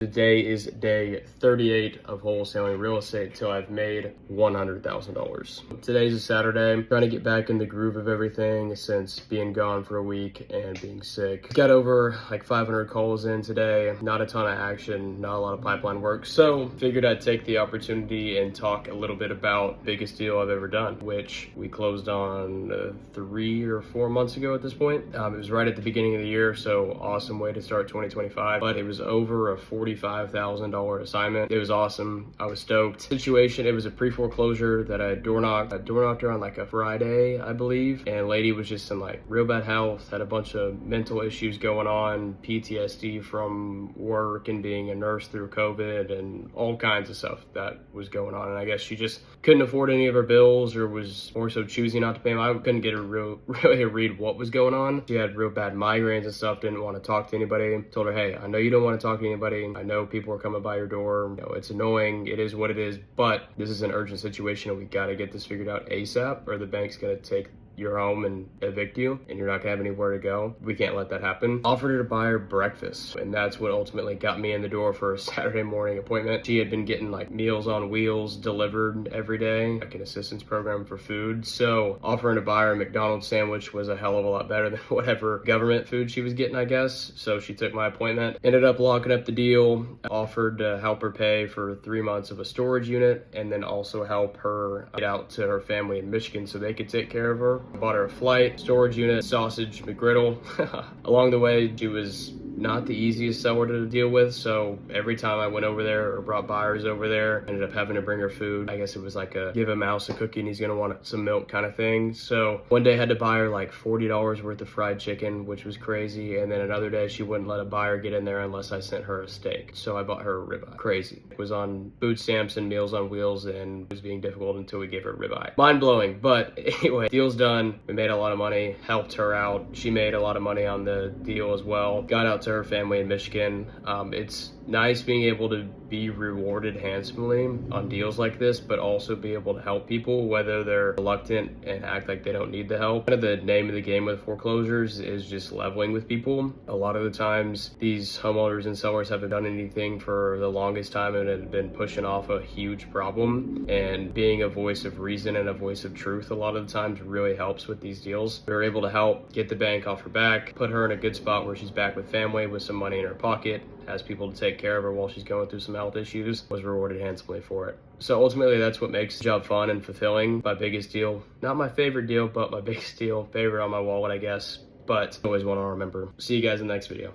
Today is day 38 of wholesaling real estate till I've made $100,000. Today's a Saturday. I'm trying to get back in the groove of everything since being gone for a week and being sick. Got over like 500 calls in today. Not a ton of action, not a lot of pipeline work. So figured I'd take the opportunity and talk a little bit about biggest deal I've ever done, which we closed on 3 or 4 months ago at this point. It was right at the beginning of the year, so awesome way to start 2025. But it was over a $45,000 assignment. It was awesome. I was stoked. Situation, it was a pre-foreclosure that I door knocked. I door knocked her on like a Friday, I believe. And lady was just in like real bad health, had a bunch of mental issues going on, PTSD from work and being a nurse through COVID and all kinds of stuff that was going on. And I guess she just couldn't afford any of her bills or was more so choosing not to pay them. I couldn't get her really read what was going on. She had real bad migraines and stuff, didn't want to talk to anybody. Told her, hey, I know you don't want to talk to anybody. I know people are coming by your door. You know, it's annoying. It is what it is, but this is an urgent situation and we got to get this figured out ASAP or the bank's going to take your home and evict you and you're not gonna have anywhere to go. We can't let that happen. Offered her to buy her breakfast, and that's what ultimately got me in the door for a Saturday morning appointment. She had been getting like Meals on Wheels delivered every day, like an assistance program for food. So offering to buy her a McDonald's sandwich was a hell of a lot better than whatever government food she was getting, I guess. So she took my appointment, ended up locking up the deal, offered to help her pay for 3 months of a storage unit and then also help her get out to her family in Michigan so they could take care of her. Bought her a flight, storage unit, sausage, McGriddle. Along the way, she was not the easiest seller to deal with, so every time I went over there or brought buyers over there, ended up having to bring her food. I guess it was like a give a mouse a cookie and he's gonna want some milk kind of thing. So one day I had to buy her like $40 worth of fried chicken, which was crazy, and then another day she wouldn't let a buyer get in there unless I sent her a steak. So I bought her a ribeye. Crazy. It was on food stamps and Meals on Wheels and was being difficult until we gave her a ribeye. Mind-blowing, but anyway, deal's done. We made a lot of money, helped her out. She made a lot of money on the deal as well. Got out to her family in Michigan. It's nice being able to be rewarded handsomely on deals like this, but also be able to help people, whether they're reluctant and act like they don't need the help. Kind of the name of the game with foreclosures is just leveling with people. A lot of the times, these homeowners and sellers haven't done anything for the longest time and have been pushing off a huge problem. And being a voice of reason and a voice of truth a lot of the times really helps with these deals. We were able to help get the bank off her back, put her in a good spot where she's back with family with some money in her pocket, has people to take care of her while she's going through some health issues, was rewarded handsomely for it. So ultimately, that's what makes the job fun and fulfilling. My biggest deal, not my favorite deal, but my biggest deal, favorite on my wallet, I guess, but always one I'll remember. See you guys in the next video.